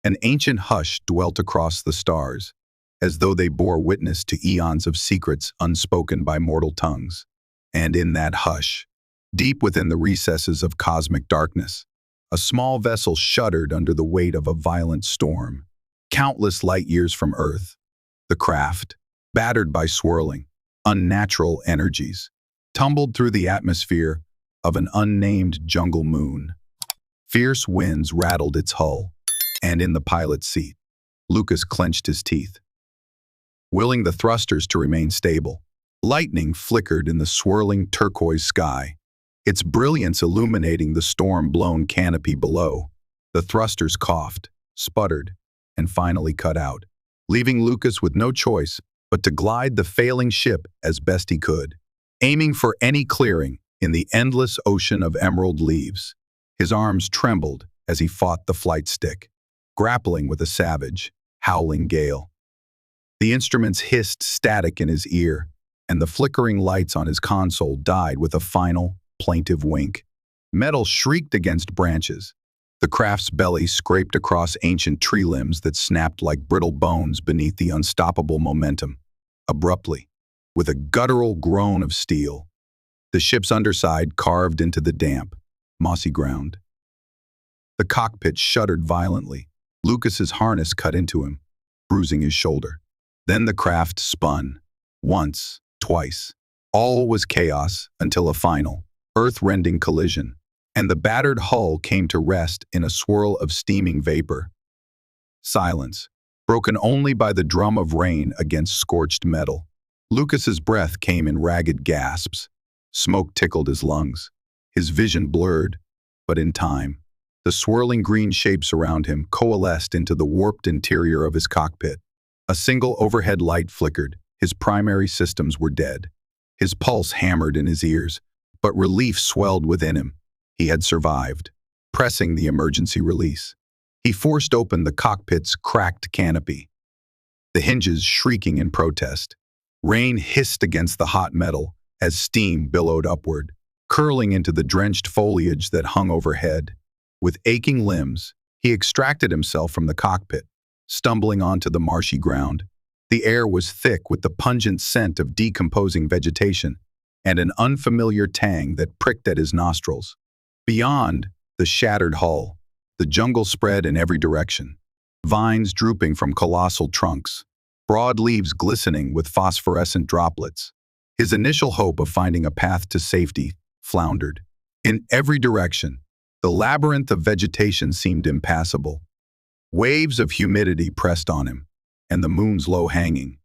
An ancient hush dwelt across the stars, as though they bore witness to eons of secrets unspoken by mortal tongues. And in that hush, deep within the recesses of cosmic darkness, a small vessel shuddered under the weight of a violent storm. Countless light years from Earth, the craft, battered by swirling, unnatural energies, tumbled through the atmosphere of an unnamed jungle moon. Fierce winds rattled its hull, and in the pilot's seat, Lucas clenched his teeth, willing the thrusters to remain stable. Lightning flickered in the swirling turquoise sky, its brilliance illuminating the storm-blown canopy below. The thrusters coughed, sputtered, and finally cut out, leaving Lucas with no choice but to glide the failing ship as best he could, aiming for any clearing in the endless ocean of emerald leaves. His arms trembled as he fought the flight stick, grappling with a savage, howling gale. The instruments hissed static in his ear, and the flickering lights on his console died with a final, plaintive wink. Metal shrieked against branches. The craft's belly scraped across ancient tree limbs that snapped like brittle bones beneath the unstoppable momentum. Abruptly, with a guttural groan of steel, the ship's underside carved into the damp, mossy ground. The cockpit shuddered violently. Lucas's harness cut into him, bruising his shoulder. Then the craft spun. Once, twice. All was chaos until a final, earth-rending collision, and the battered hull came to rest in a swirl of steaming vapor. Silence, broken only by the drum of rain against scorched metal. Lucas's breath came in ragged gasps. Smoke tickled his lungs. His vision blurred, but in time, the swirling green shapes around him coalesced into the warped interior of his cockpit. A single overhead light flickered. His primary systems were dead. His pulse hammered in his ears, but relief swelled within him. He had survived. Pressing the emergency release, he forced open the cockpit's cracked canopy, the hinges shrieking in protest. Rain hissed against the hot metal as steam billowed upward, curling into the drenched foliage that hung overhead. With aching limbs, he extracted himself from the cockpit, stumbling onto the marshy ground. The air was thick with the pungent scent of decomposing vegetation and an unfamiliar tang that pricked at his nostrils. Beyond the shattered hull, the jungle spread in every direction, vines drooping from colossal trunks, broad leaves glistening with phosphorescent droplets. His initial hope of finding a path to safety floundered. In every direction, the labyrinth of vegetation seemed impassable. Waves of humidity pressed on him, and the moon's low hanging,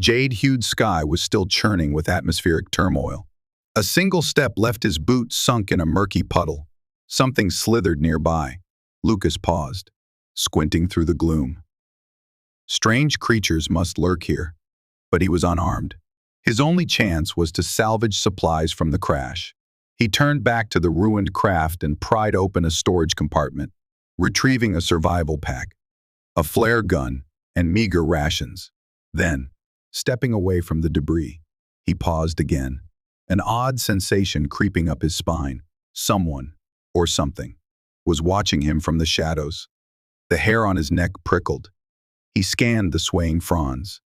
jade-hued sky was still churning with atmospheric turmoil. A single step left his boot sunk in a murky puddle. Something slithered nearby. Lucas paused, squinting through the gloom. Strange creatures must lurk here, but he was unarmed. His only chance was to salvage supplies from the crash. He turned back to the ruined craft and pried open a storage compartment, retrieving a survival pack, a flare gun, and meager rations. Then, stepping away from the debris, he paused again, an odd sensation creeping up his spine. Someone, or something, was watching him from the shadows. The hair on his neck prickled. He scanned the swaying fronds.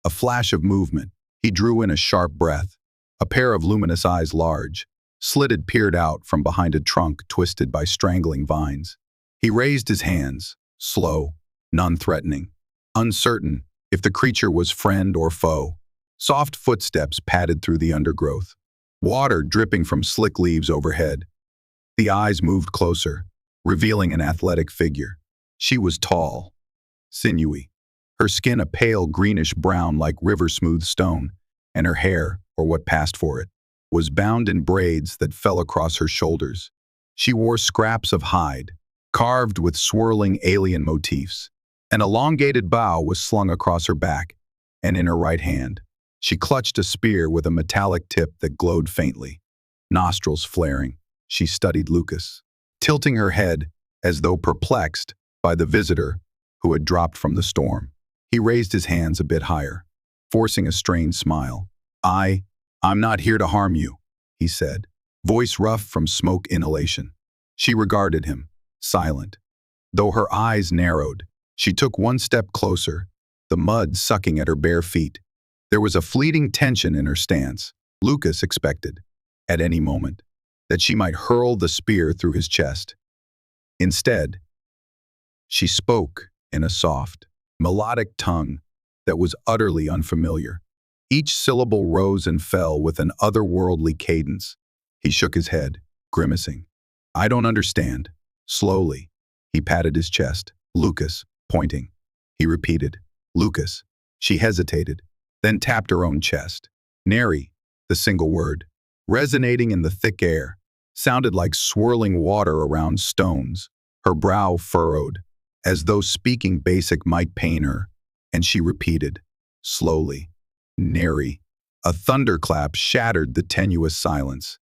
A flash of movement. He drew in a sharp breath. A pair of luminous eyes, large, slitted, peered out from behind a trunk twisted by strangling vines. He raised his hands, slow, non-threatening, uncertain if the creature was friend or foe. Soft footsteps padded through the undergrowth, water dripping from slick leaves overhead. The eyes moved closer, revealing an athletic figure. She was tall, sinewy, her skin a pale greenish-brown like river-smooth stone, and her hair, or what passed for it, was bound in braids that fell across her shoulders. She wore scraps of hide, carved with swirling alien motifs. An elongated bow was slung across her back, and in her right hand, she clutched a spear with a metallic tip that glowed faintly. Nostrils flaring, she studied Lucas, tilting her head as though perplexed by the visitor who had dropped from the storm. He raised his hands a bit higher, forcing a strained smile. I'm not here to harm you, he said, voice rough from smoke inhalation. She regarded him, silent, though her eyes narrowed, She took one step closer, the mud sucking at her bare feet. There was a fleeting tension in her stance. Lucas expected, at any moment, that she might hurl the spear through his chest. Instead, she spoke in a soft, melodic tongue that was utterly unfamiliar. Each syllable rose and fell with an otherworldly cadence. He shook his head, grimacing. "I don't understand." Slowly, he patted his chest. "Lucas," pointing. He repeated, "Lucas." She hesitated, then tapped her own chest. "Neri," the single word, resonating in the thick air, sounded like swirling water around stones. Her brow furrowed, as though speaking basic might pain her, and she repeated, slowly, "Neri." A thunderclap shattered the tenuous silence.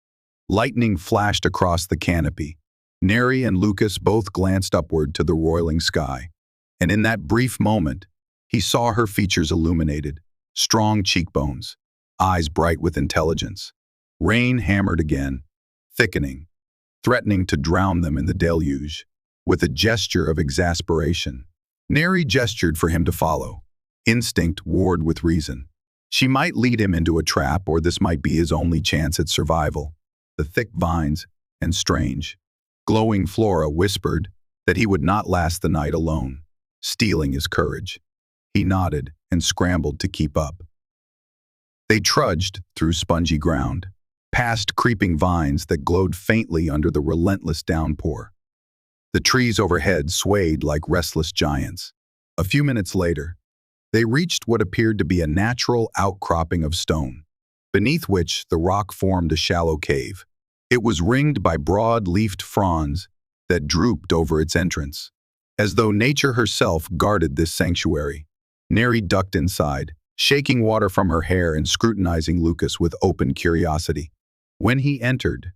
Lightning flashed across the canopy. Neri and Lucas both glanced upward to the roiling sky, and in that brief moment, he saw her features illuminated, strong cheekbones, eyes bright with intelligence. Rain hammered again, thickening, threatening to drown them in the deluge. With a gesture of exasperation, Neri gestured for him to follow. Instinct warred with reason. She might lead him into a trap, or this might be his only chance at survival. The thick vines and strange, glowing flora whispered that he would not last the night alone, stealing his courage. He nodded and scrambled to keep up. They trudged through spongy ground, past creeping vines that glowed faintly under the relentless downpour. The trees overhead swayed like restless giants. A few minutes later, they reached what appeared to be a natural outcropping of stone, beneath which the rock formed a shallow cave. It was ringed by broad-leafed fronds that drooped over its entrance, as though nature herself guarded this sanctuary. Neri ducked inside, shaking water from her hair and scrutinizing Lucas with open curiosity. When he entered,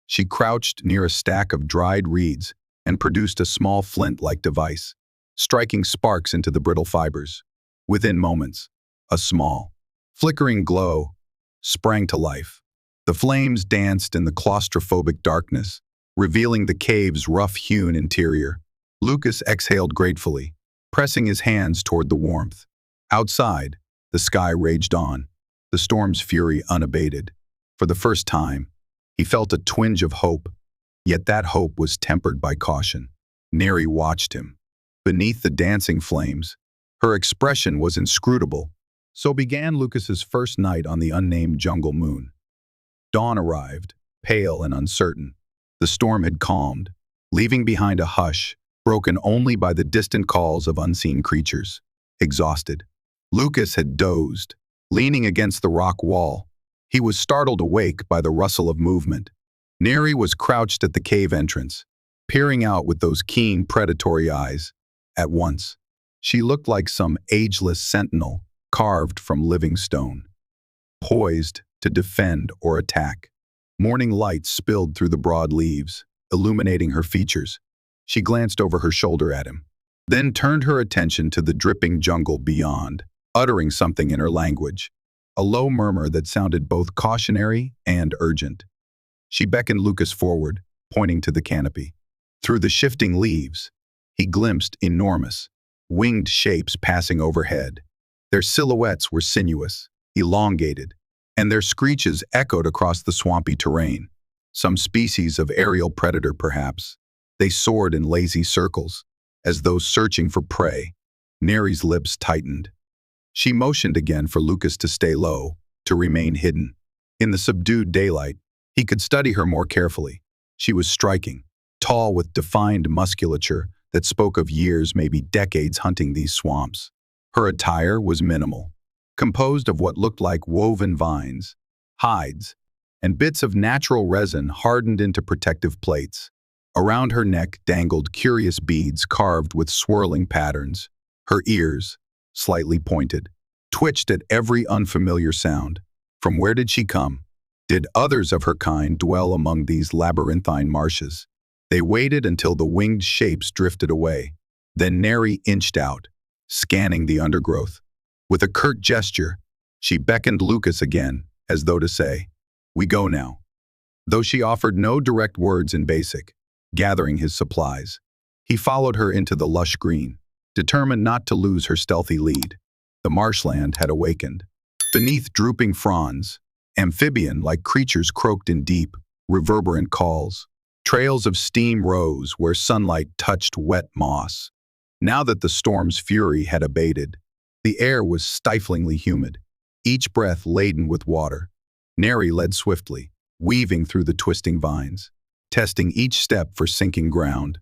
she crouched near a stack of dried reeds and produced a small flint-like device, striking sparks into the brittle fibers. Within moments, a small, flickering glow sprang to life. The flames danced in the claustrophobic darkness, revealing the cave's rough-hewn interior. Lucas exhaled gratefully, pressing his hands toward the warmth. Outside, the sky raged on, the storm's fury unabated. For the first time, he felt a twinge of hope, yet that hope was tempered by caution. Neri watched him. Beneath the dancing flames, her expression was inscrutable. So began Lucas's first night on the unnamed jungle moon. Dawn arrived, pale and uncertain. The storm had calmed, leaving behind a hush, broken only by the distant calls of unseen creatures. Exhausted, Lucas had dozed, leaning against the rock wall. He was startled awake by the rustle of movement. Neri was crouched at the cave entrance, peering out with those keen, predatory eyes. At once, she looked like some ageless sentinel carved from living stone, poised to defend or attack. Morning light spilled through the broad leaves, illuminating her features. She glanced over her shoulder at him, then turned her attention to the dripping jungle beyond, uttering something in her language, a low murmur that sounded both cautionary and urgent. She beckoned Lucas forward, pointing to the canopy. Through the shifting leaves, he glimpsed enormous, winged shapes passing overhead. Their silhouettes were sinuous, elongated, and their screeches echoed across the swampy terrain. Some species of aerial predator, perhaps. They soared in lazy circles, as though searching for prey. Neri's lips tightened. She motioned again for Lucas to stay low, to remain hidden. In the subdued daylight, he could study her more carefully. She was striking, tall with defined musculature that spoke of years, maybe decades, hunting these swamps. Her attire was minimal, composed of what looked like woven vines, hides, and bits of natural resin hardened into protective plates. Around her neck dangled curious beads carved with swirling patterns. Her ears, slightly pointed, twitched at every unfamiliar sound. From where did she come? Did others of her kind dwell among these labyrinthine marshes? They waited until the winged shapes drifted away. Then Neri inched out, scanning the undergrowth. With a curt gesture, she beckoned Lucas again, as though to say, "We go now." Though she offered no direct words in basic, gathering his supplies, he followed her into the lush green. determined not to lose her stealthy lead. The marshland had awakened. Beneath drooping fronds, amphibian-like creatures croaked in deep, reverberant calls. Trails of steam rose where sunlight touched wet moss. Now that the storm's fury had abated, the air was stiflingly humid, each breath laden with water. Neri led swiftly, weaving through the twisting vines, testing each step for sinking ground.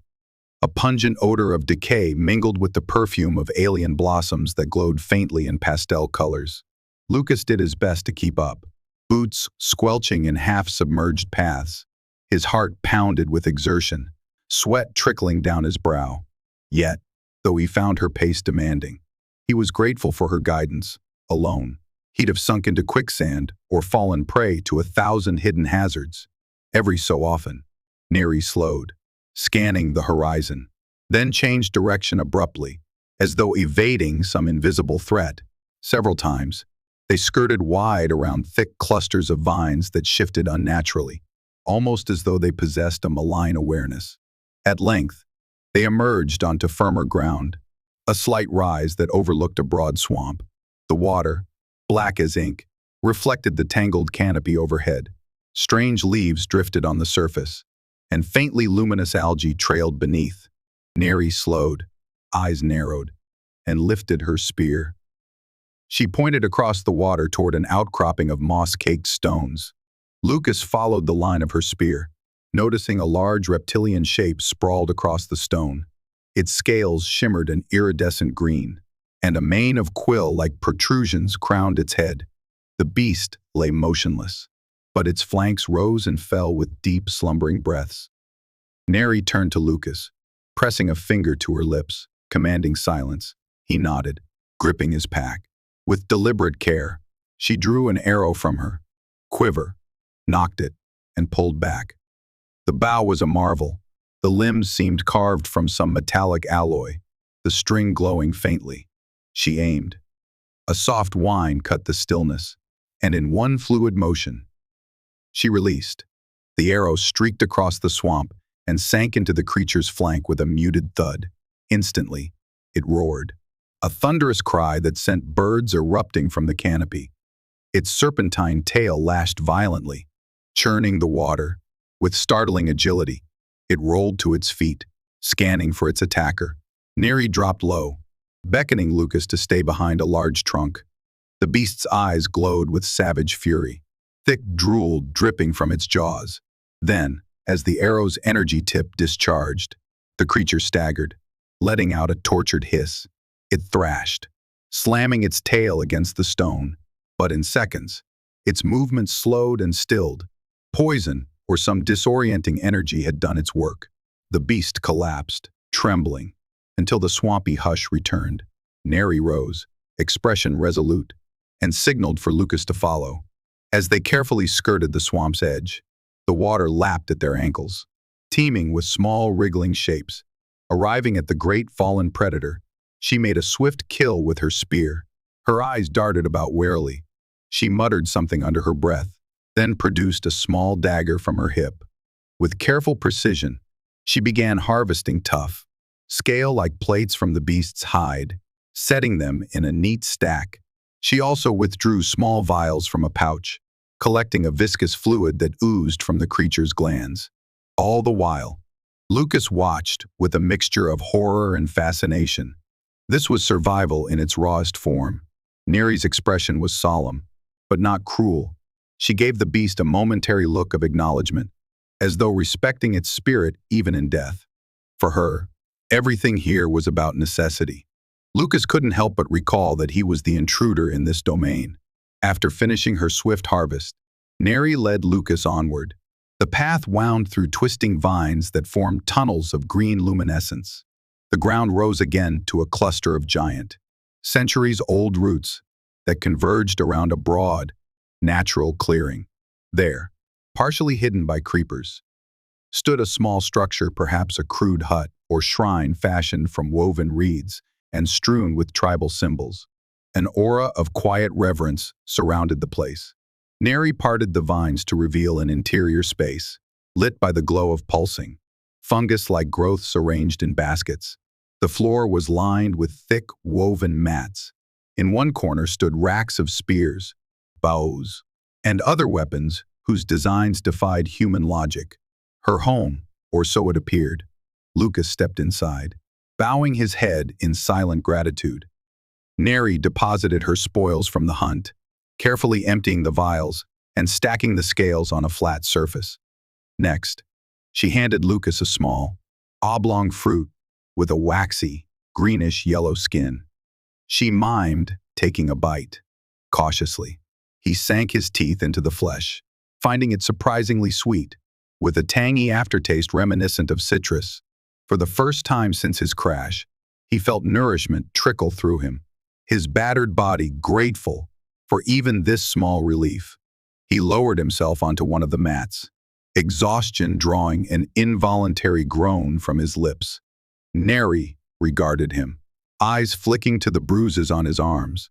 A pungent odor of decay mingled with the perfume of alien blossoms that glowed faintly in pastel colors. Lucas did his best to keep up, boots squelching in half-submerged paths. His heart pounded with exertion, sweat trickling down his brow. Yet, though he found her pace demanding, he was grateful for her guidance. Alone, he'd have sunk into quicksand or fallen prey to 1,000 hidden hazards. Every so often, Neri slowed, scanning the horizon, then changed direction abruptly, as though evading some invisible threat. Several times, they skirted wide around thick clusters of vines that shifted unnaturally, almost as though they possessed a malign awareness. At length, they emerged onto firmer ground, a slight rise that overlooked a broad swamp. The water, black as ink, reflected the tangled canopy overhead. Strange leaves drifted on the surface, and faintly luminous algae trailed beneath. Neri slowed, eyes narrowed, and lifted her spear. She pointed across the water toward an outcropping of moss-caked stones. Lucas followed the line of her spear, noticing a large reptilian shape sprawled across the stone. Its scales shimmered an iridescent green, and a mane of quill-like protrusions crowned its head. The beast lay motionless, but its flanks rose and fell with deep, slumbering breaths. Neri turned to Lucas, pressing a finger to her lips, commanding silence. He nodded, gripping his pack. With deliberate care, she drew an arrow from her quiver, nocked it, and pulled back. The bow was a marvel. The limbs seemed carved from some metallic alloy, the string glowing faintly. She aimed. A soft whine cut the stillness, and in one fluid motion, she released. The arrow streaked across the swamp and sank into the creature's flank with a muted thud. Instantly, it roared, a thunderous cry that sent birds erupting from the canopy. Its serpentine tail lashed violently, churning the water. With startling agility, it rolled to its feet, scanning for its attacker. Neri dropped low, beckoning Lucas to stay behind a large trunk. The beast's eyes glowed with savage fury, thick drool dripping from its jaws. Then, as the arrow's energy tip discharged, the creature staggered, letting out a tortured hiss. It thrashed, slamming its tail against the stone, but in seconds, its movement slowed and stilled. Poison or some disorienting energy had done its work. The beast collapsed, trembling, until the swampy hush returned. Neri rose, expression resolute, and signaled for Lucas to follow. As they carefully skirted the swamp's edge, the water lapped at their ankles, teeming with small wriggling shapes. Arriving at the great fallen predator, she made a swift kill with her spear. Her eyes darted about warily. She muttered something under her breath, then produced a small dagger from her hip. With careful precision, she began harvesting tough, scale-like plates from the beast's hide, setting them in a neat stack. She also withdrew small vials from a pouch, collecting a viscous fluid that oozed from the creature's glands. All the while, Lucas watched with a mixture of horror and fascination. This was survival in its rawest form. Neri's expression was solemn, but not cruel. She gave the beast a momentary look of acknowledgement, as though respecting its spirit even in death. For her, everything here was about necessity. Lucas couldn't help but recall that he was the intruder in this domain. After finishing her swift harvest, Neri led Lucas onward. The path wound through twisting vines that formed tunnels of green luminescence. The ground rose again to a cluster of giant, centuries-old roots that converged around a broad, natural clearing. There, partially hidden by creepers, stood a small structure, perhaps a crude hut or shrine fashioned from woven reeds and strewn with tribal symbols. An aura of quiet reverence surrounded the place. Neri parted the vines to reveal an interior space, lit by the glow of pulsing, fungus-like growths arranged in baskets. The floor was lined with thick, woven mats. In one corner stood racks of spears, bows, and other weapons whose designs defied human logic. Her home, or so it appeared. Lucas stepped inside, bowing his head in silent gratitude. Neri deposited her spoils from the hunt, carefully emptying the vials and stacking the scales on a flat surface. Next, she handed Lucas a small, oblong fruit with a waxy, greenish-yellow skin. She mimed, taking a bite. Cautiously, he sank his teeth into the flesh, finding it surprisingly sweet, with a tangy aftertaste reminiscent of citrus. For the first time since his crash, he felt nourishment trickle through him, his battered body grateful for even this small relief. He lowered himself onto one of the mats, exhaustion drawing an involuntary groan from his lips. Neri regarded him, eyes flicking to the bruises on his arms,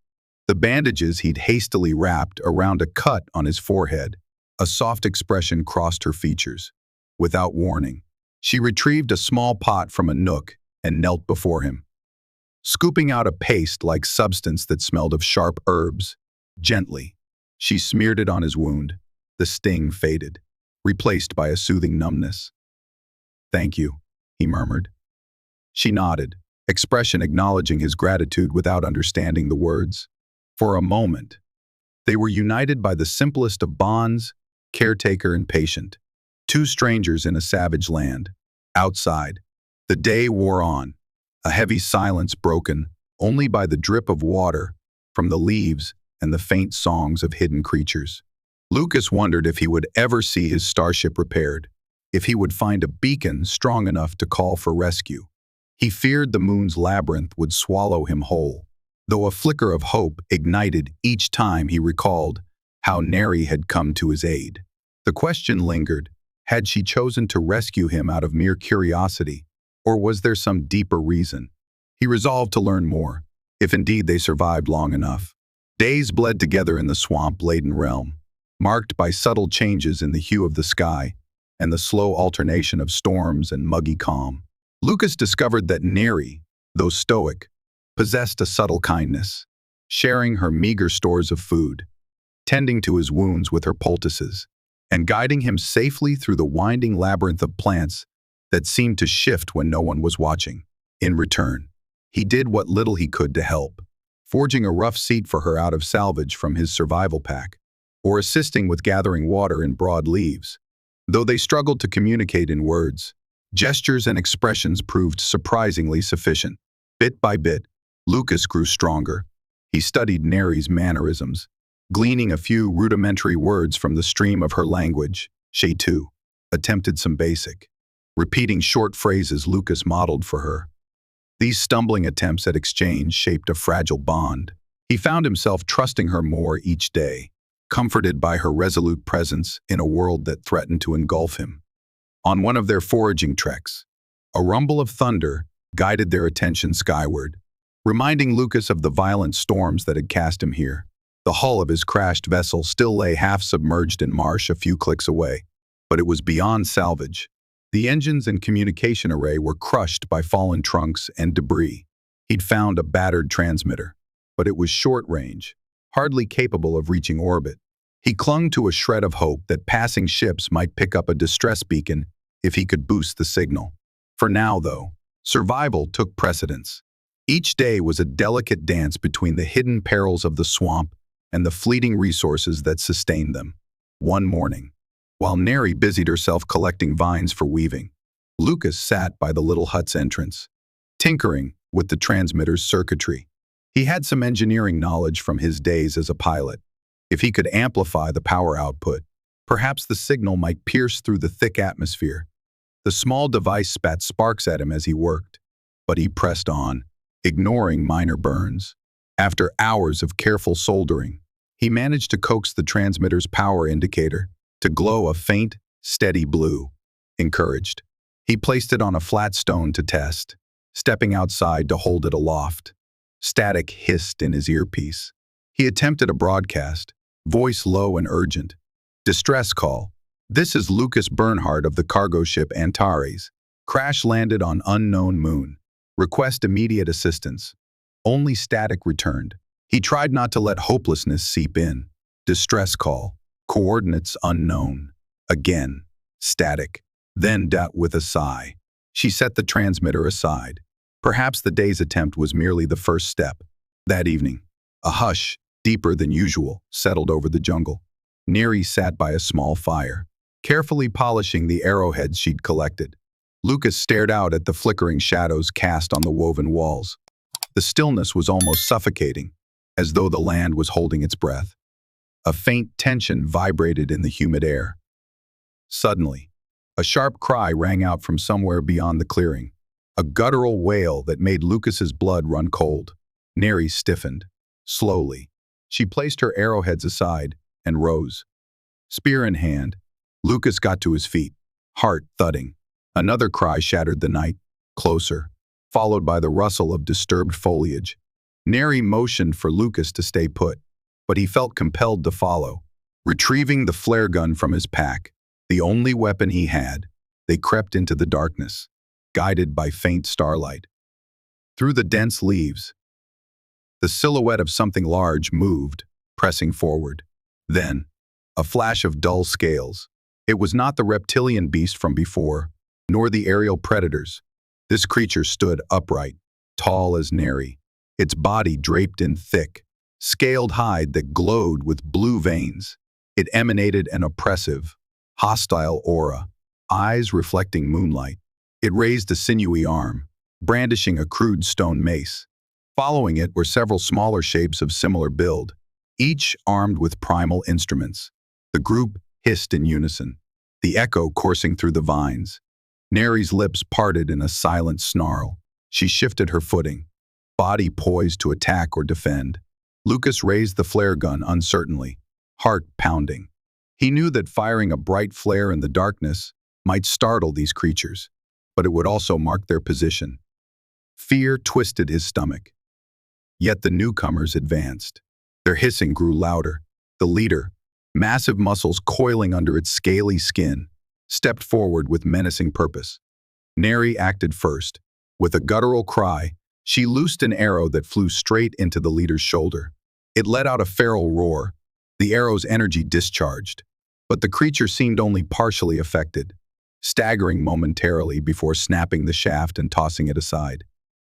the bandages he'd hastily wrapped around a cut on his forehead. A soft expression crossed her features. Without warning, she retrieved a small pot from a nook and knelt before him. Scooping out a paste-like substance that smelled of sharp herbs, gently, she smeared it on his wound. The sting faded, replaced by a soothing numbness. "Thank you," he murmured. She nodded, expression acknowledging his gratitude without understanding the words. For a moment, they were united by the simplest of bonds, caretaker and patient, two strangers in a savage land. Outside, the day wore on, a heavy silence broken only by the drip of water from the leaves and the faint songs of hidden creatures. Lucas wondered if he would ever see his starship repaired, if he would find a beacon strong enough to call for rescue. He feared the moon's labyrinth would swallow him whole, though a flicker of hope ignited each time he recalled how Neri had come to his aid. The question lingered, had she chosen to rescue him out of mere curiosity, or was there some deeper reason? He resolved to learn more, if indeed they survived long enough. Days bled together in the swamp-laden realm, marked by subtle changes in the hue of the sky and the slow alternation of storms and muggy calm. Lucas discovered that Neri, though stoic, possessed a subtle kindness, sharing her meager stores of food, tending to his wounds with her poultices, and guiding him safely through the winding labyrinth of plants that seemed to shift when no one was watching. In return, he did what little he could to help, forging a rough seat for her out of salvage from his survival pack, or assisting with gathering water in broad leaves. Though they struggled to communicate in words, gestures and expressions proved surprisingly sufficient. Bit by bit, Lucas grew stronger. He studied Neri's mannerisms, gleaning a few rudimentary words from the stream of her language. She, too, attempted some basic, repeating short phrases Lucas modeled for her. These stumbling attempts at exchange shaped a fragile bond. He found himself trusting her more each day, comforted by her resolute presence in a world that threatened to engulf him. On one of their foraging treks, a rumble of thunder guided their attention skyward, reminding Lucas of the violent storms that had cast him here. The hull of his crashed vessel still lay half-submerged in marsh a few clicks away, but it was beyond salvage. The engines and communication array were crushed by fallen trunks and debris. He'd found a battered transmitter, but it was short-range, hardly capable of reaching orbit. He clung to a shred of hope that passing ships might pick up a distress beacon if he could boost the signal. For now, though, survival took precedence. Each day was a delicate dance between the hidden perils of the swamp and the fleeting resources that sustained them. One morning, while Neri busied herself collecting vines for weaving, Lucas sat by the little hut's entrance, tinkering with the transmitter's circuitry. He had some engineering knowledge from his days as a pilot. If he could amplify the power output, perhaps the signal might pierce through the thick atmosphere. The small device spat sparks at him as he worked, but he pressed on, ignoring minor burns. After hours of careful soldering, he managed to coax the transmitter's power indicator to glow a faint, steady blue. Encouraged, he placed it on a flat stone to test, stepping outside to hold it aloft. Static hissed in his earpiece. He attempted a broadcast, voice low and urgent. "Distress call. This is Lucas Bernhardt of the cargo ship Antares. Crash landed on unknown moon. Request immediate assistance. Only static returned. He tried not to let hopelessness seep in. Distress call. Coordinates unknown. Again. Static. Then with a sigh. She set the transmitter aside. Perhaps the day's attempt was merely the first step. That evening, a hush, deeper than usual, settled over the jungle. Neri sat by a small fire, carefully polishing the arrowheads she'd collected. Lucas stared out at the flickering shadows cast on the woven walls. The stillness was almost suffocating, as though the land was holding its breath. A faint tension vibrated in the humid air. Suddenly, a sharp cry rang out from somewhere beyond the clearing, a guttural wail that made Lucas's blood run cold. Neri stiffened. Slowly, she placed her arrowheads aside and rose. Spear in hand, Lucas got to his feet, heart thudding. Another cry shattered the night, closer, followed by the rustle of disturbed foliage. Neri motioned for Lucas to stay put, but he felt compelled to follow. Retrieving the flare gun from his pack, the only weapon he had, they crept into the darkness, guided by faint starlight. Through the dense leaves, the silhouette of something large moved, pressing forward. Then, a flash of dull scales. It was not the reptilian beast from before, nor the aerial predators. This creature stood upright, tall as Neri, its body draped in thick, scaled hide that glowed with blue veins. It emanated an oppressive, hostile aura, eyes reflecting moonlight. It raised a sinewy arm, brandishing a crude stone mace. Following it were several smaller shapes of similar build, each armed with primal instruments. The group hissed in unison, the echo coursing through the vines. Neri's lips parted in a silent snarl. She shifted her footing, body poised to attack or defend. Lucas raised the flare gun uncertainly, heart pounding. He knew that firing a bright flare in the darkness might startle these creatures, but it would also mark their position. Fear twisted his stomach. Yet the newcomers advanced. Their hissing grew louder. The leader, massive muscles coiling under its scaly skin, stepped forward with menacing purpose. Neri acted first. With a guttural cry, she loosed an arrow that flew straight into the leader's shoulder. It let out a feral roar, the arrow's energy discharged, but the creature seemed only partially affected, staggering momentarily before snapping the shaft and tossing it aside.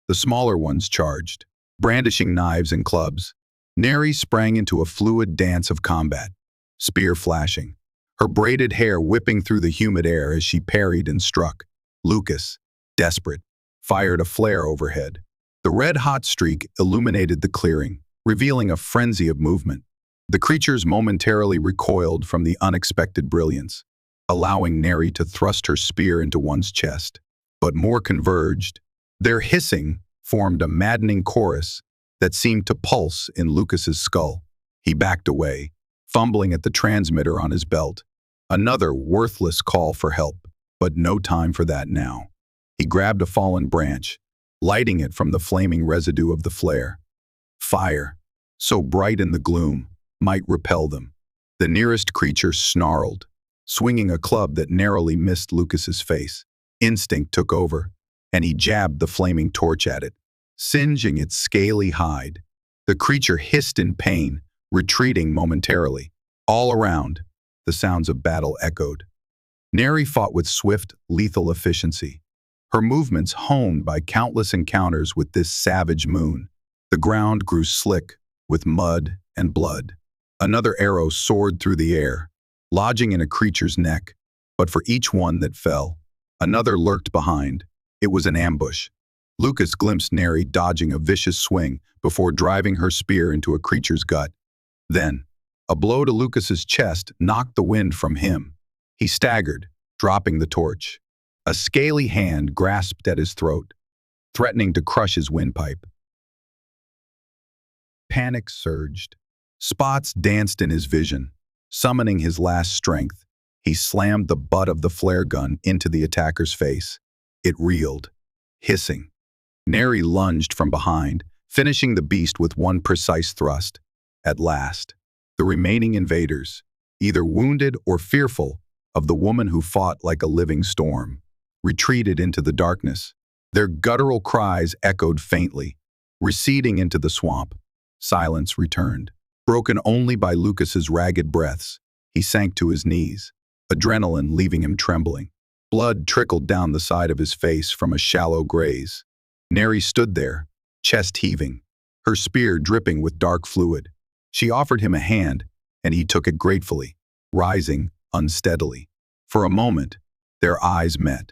The smaller ones charged, brandishing knives and clubs. Neri sprang into a fluid dance of combat, spear flashing, her braided hair whipping through the humid air as she parried and struck. Lucas, desperate, fired a flare overhead. The red-hot streak illuminated the clearing, revealing a frenzy of movement. The creatures momentarily recoiled from the unexpected brilliance, allowing Neri to thrust her spear into one's chest. But more converged. Their hissing formed a maddening chorus that seemed to pulse in Lucas's skull. He backed away, fumbling at the transmitter on his belt. Another worthless call for help, but no time for that now. He grabbed a fallen branch, lighting it from the flaming residue of the flare. Fire, so bright in the gloom, might repel them. The nearest creature snarled, swinging a club that narrowly missed Lucas's face. Instinct took over, and he jabbed the flaming torch at it, singeing its scaly hide. The creature hissed in pain, retreating momentarily. All around, the sounds of battle echoed. Neri fought with swift, lethal efficiency, her movements honed by countless encounters with this savage moon. The ground grew slick with mud and blood. Another arrow soared through the air, lodging in a creature's neck, but for each one that fell, another lurked behind. It was an ambush. Lucas glimpsed Neri dodging a vicious swing before driving her spear into a creature's gut. Then, a blow to Lucas's chest knocked the wind from him. He staggered, dropping the torch. A scaly hand grasped at his throat, threatening to crush his windpipe. Panic surged. Spots danced in his vision. Summoning his last strength, he slammed the butt of the flare gun into the attacker's face. It reeled, hissing. Neri lunged from behind, finishing the beast with one precise thrust. At last, the remaining invaders, either wounded or fearful of the woman who fought like a living storm, retreated into the darkness, Their guttural cries echoed faintly, receding into the swamp. Silence returned, broken only by Lucas's ragged breaths. He sank to his knees, adrenaline leaving him trembling. Blood trickled down the side of his face from a shallow graze. Neri stood there, chest heaving, her spear dripping with dark fluid. She offered him a hand, and he took it gratefully, rising unsteadily. For a moment, their eyes met,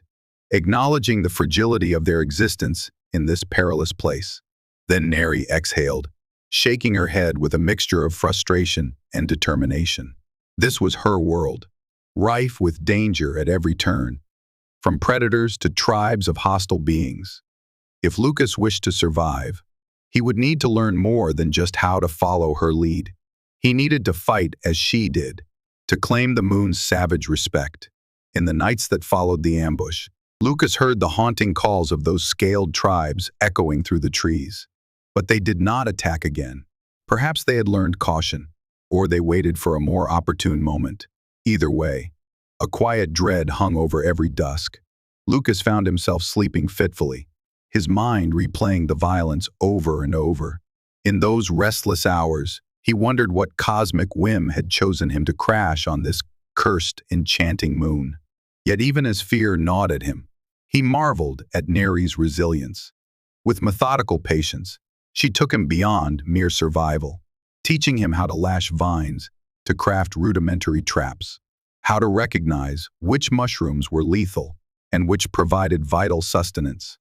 acknowledging the fragility of their existence in this perilous place. Then Neri exhaled, shaking her head with a mixture of frustration and determination. This was her world, rife with danger at every turn, from predators to tribes of hostile beings. If Lucas wished to survive, he would need to learn more than just how to follow her lead. He needed to fight as she did, to claim the moon's savage respect. In the nights that followed the ambush, Lucas heard the haunting calls of those scaled tribes echoing through the trees. But they did not attack again. Perhaps they had learned caution, or they waited for a more opportune moment. Either way, a quiet dread hung over every dusk. Lucas found himself sleeping fitfully, his mind replaying the violence over and over. In those restless hours, he wondered what cosmic whim had chosen him to crash on this cursed, enchanting moon. Yet even as fear gnawed at him, he marveled at Neri's resilience. With methodical patience, she took him beyond mere survival, teaching him how to lash vines, to craft rudimentary traps, how to recognize which mushrooms were lethal and which provided vital sustenance,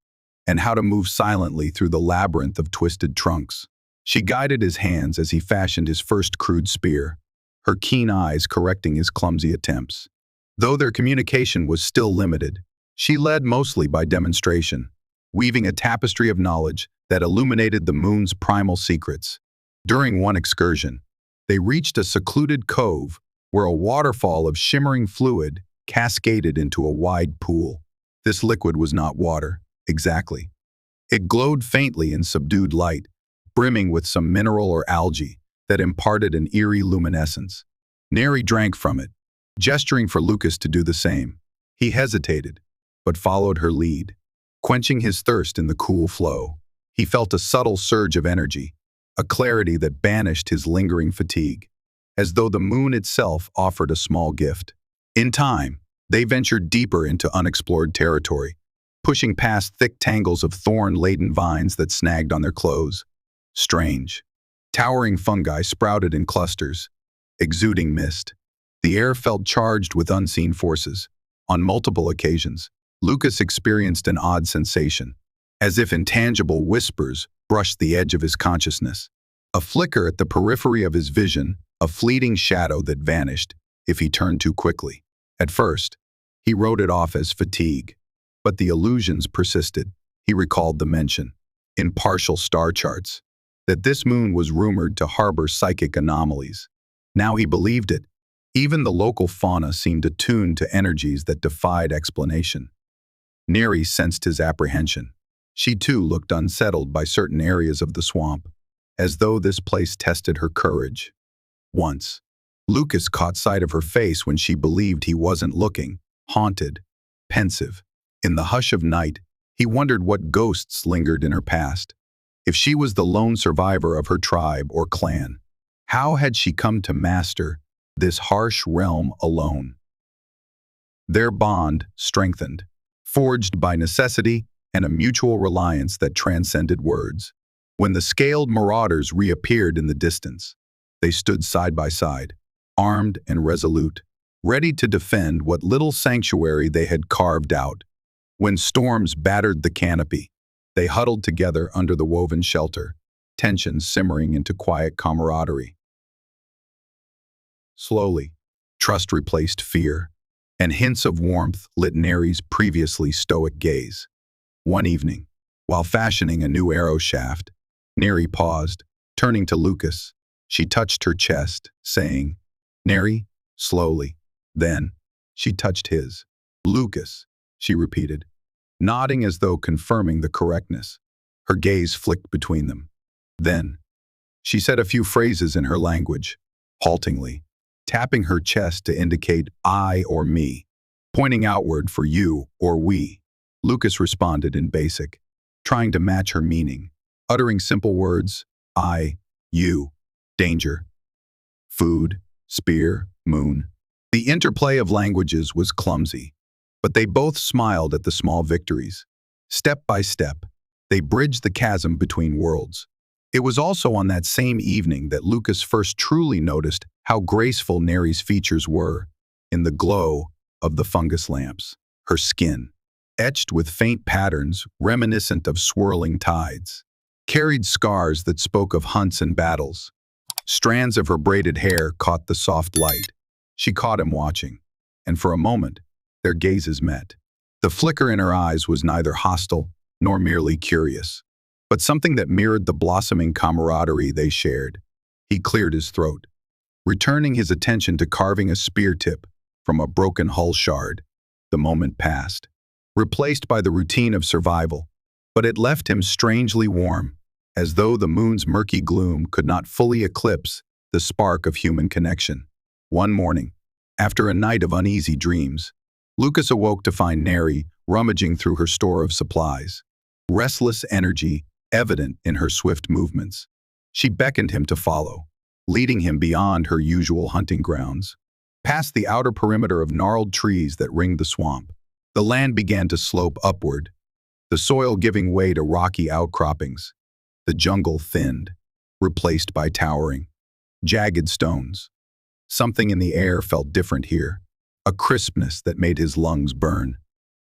and how to move silently through the labyrinth of twisted trunks. She guided his hands as he fashioned his first crude spear, her keen eyes correcting his clumsy attempts. Though their communication was still limited, she led mostly by demonstration, weaving a tapestry of knowledge that illuminated the moon's primal secrets. During one excursion, they reached a secluded cove where a waterfall of shimmering fluid cascaded into a wide pool. This liquid was not water, exactly. It glowed faintly in subdued light, brimming with some mineral or algae that imparted an eerie luminescence. Neri drank from it, gesturing for Lucas to do the same. He hesitated, but followed her lead, quenching his thirst in the cool flow. He felt a subtle surge of energy, a clarity that banished his lingering fatigue, as though the moon itself offered a small gift. In time, they ventured deeper into unexplored territory, pushing past thick tangles of thorn-laden vines that snagged on their clothes. Strange. Towering fungi sprouted in clusters, exuding mist. The air felt charged with unseen forces. On multiple occasions, Lucas experienced an odd sensation, as if intangible whispers brushed the edge of his consciousness. A flicker at the periphery of his vision, a fleeting shadow that vanished if he turned too quickly. At first, he wrote it off as fatigue, but the illusions persisted. He recalled the mention, in partial star charts, that this moon was rumored to harbor psychic anomalies. Now he believed it. Even the local fauna seemed attuned to energies that defied explanation. Neri sensed his apprehension. She too looked unsettled by certain areas of the swamp, as though this place tested her courage. Once, Lucas caught sight of her face when she believed he wasn't looking, haunted, pensive. In the hush of night, he wondered what ghosts lingered in her past. If she was the lone survivor of her tribe or clan, how had she come to master this harsh realm alone? Their bond strengthened, forged by necessity and a mutual reliance that transcended words. When the scaled marauders reappeared in the distance, they stood side by side, armed and resolute, ready to defend what little sanctuary they had carved out. When storms battered the canopy, they huddled together under the woven shelter, tension simmering into quiet camaraderie. Slowly, trust replaced fear, and hints of warmth lit Neri's previously stoic gaze. One evening, while fashioning a new arrow shaft, Neri paused, turning to Lucas. She touched her chest, saying, "Neri," slowly. Then, she touched his. "Lucas," she repeated, nodding as though confirming the correctness. Her gaze flicked between them. Then, she said a few phrases in her language, haltingly, tapping her chest to indicate I or me, pointing outward for you or we. Lucas responded in basic, trying to match her meaning, uttering simple words, I, you, danger, food, spear, moon. The interplay of languages was clumsy, but they both smiled at the small victories. Step by step, they bridged the chasm between worlds. It was also on that same evening that Lucas first truly noticed how graceful Neri's features were in the glow of the fungus lamps. Her skin, etched with faint patterns reminiscent of swirling tides, carried scars that spoke of hunts and battles. Strands of her braided hair caught the soft light. She caught him watching, and for a moment, their gazes met. The flicker in her eyes was neither hostile nor merely curious, but something that mirrored the blossoming camaraderie they shared. He cleared his throat, returning his attention to carving a spear tip from a broken hull shard. The moment passed, replaced by the routine of survival, but it left him strangely warm, as though the moon's murky gloom could not fully eclipse the spark of human connection. One morning, after a night of uneasy dreams, Lucas awoke to find Neri rummaging through her store of supplies, restless energy evident in her swift movements. She beckoned him to follow, leading him beyond her usual hunting grounds, past the outer perimeter of gnarled trees that ringed the swamp. The land began to slope upward, the soil giving way to rocky outcroppings. The jungle thinned, replaced by towering, jagged stones. Something in the air felt different here, a crispness that made his lungs burn.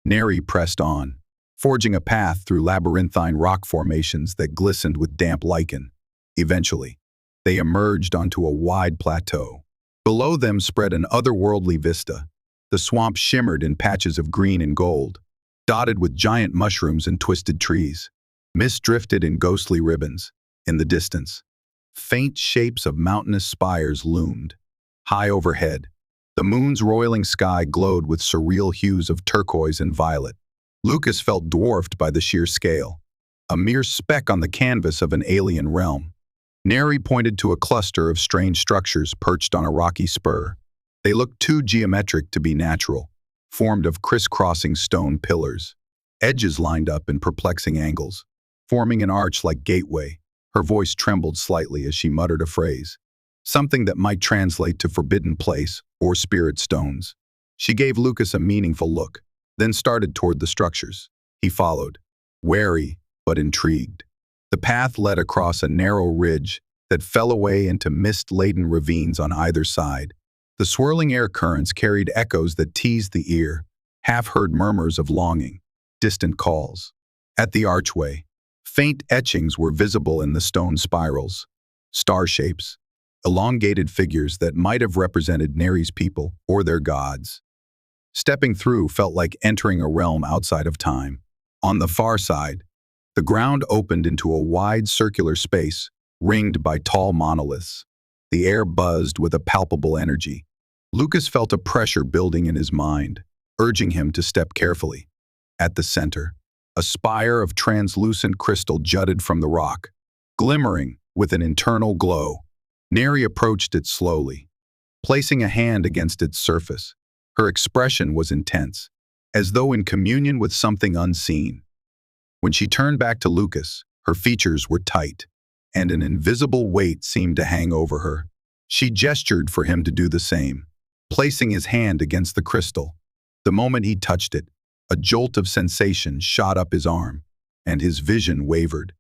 Neri pressed on, forging a path through labyrinthine rock formations that glistened with damp lichen. Eventually, they emerged onto a wide plateau. Below them spread an otherworldly vista. The swamp shimmered in patches of green and gold, dotted with giant mushrooms and twisted trees. Mist drifted in ghostly ribbons. In the distance, faint shapes of mountainous spires loomed. High overhead, the moon's roiling sky glowed with surreal hues of turquoise and violet. Lucas felt dwarfed by the sheer scale, a mere speck on the canvas of an alien realm. Neri pointed to a cluster of strange structures perched on a rocky spur. They looked too geometric to be natural, formed of crisscrossing stone pillars, edges lined up in perplexing angles, forming an arch like gateway. Her voice trembled slightly as she muttered a phrase, something that might translate to forbidden place or spirit stones. She gave Lucas a meaningful look, then started toward the structures. He followed, wary but intrigued. The path led across a narrow ridge that fell away into mist-laden ravines on either side. The swirling air currents carried echoes that teased the ear, half-heard murmurs of longing, distant calls. At the archway, faint etchings were visible in the stone spirals, star shapes, elongated figures that might have represented Neri's people or their gods. Stepping through felt like entering a realm outside of time. On the far side, the ground opened into a wide circular space ringed by tall monoliths. The air buzzed with a palpable energy. Lucas felt a pressure building in his mind, urging him to step carefully. At the center, a spire of translucent crystal jutted from the rock, glimmering with an internal glow. Neri approached it slowly, placing a hand against its surface. Her expression was intense, as though in communion with something unseen. When she turned back to Lucas, her features were tight, and an invisible weight seemed to hang over her. She gestured for him to do the same, placing his hand against the crystal. The moment he touched it, a jolt of sensation shot up his arm, and his vision wavered.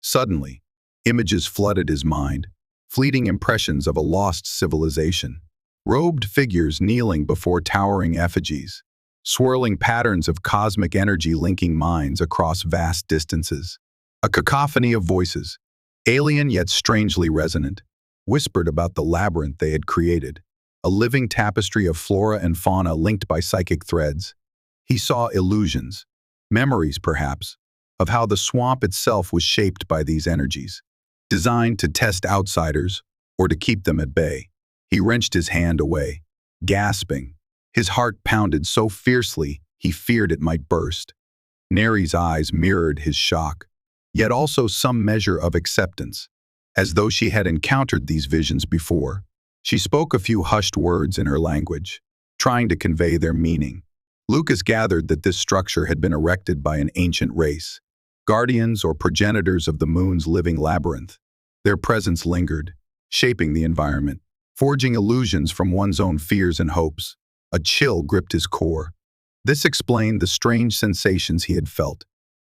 Suddenly, images flooded his mind, fleeting impressions of a lost civilization. Robed figures kneeling before towering effigies, swirling patterns of cosmic energy linking minds across vast distances. A cacophony of voices, alien yet strangely resonant, whispered about the labyrinth they had created, a living tapestry of flora and fauna linked by psychic threads. He saw illusions, memories perhaps, of how the swamp itself was shaped by these energies, designed to test outsiders or to keep them at bay. He wrenched his hand away, gasping. His heart pounded so fiercely he feared it might burst. Neri's eyes mirrored his shock, yet also some measure of acceptance. As though she had encountered these visions before, she spoke a few hushed words in her language, trying to convey their meaning. Lucas gathered that this structure had been erected by an ancient race, guardians or progenitors of the moon's living labyrinth. Their presence lingered, shaping the environment, forging illusions from one's own fears and hopes. A chill gripped his core. This explained the strange sensations he had felt,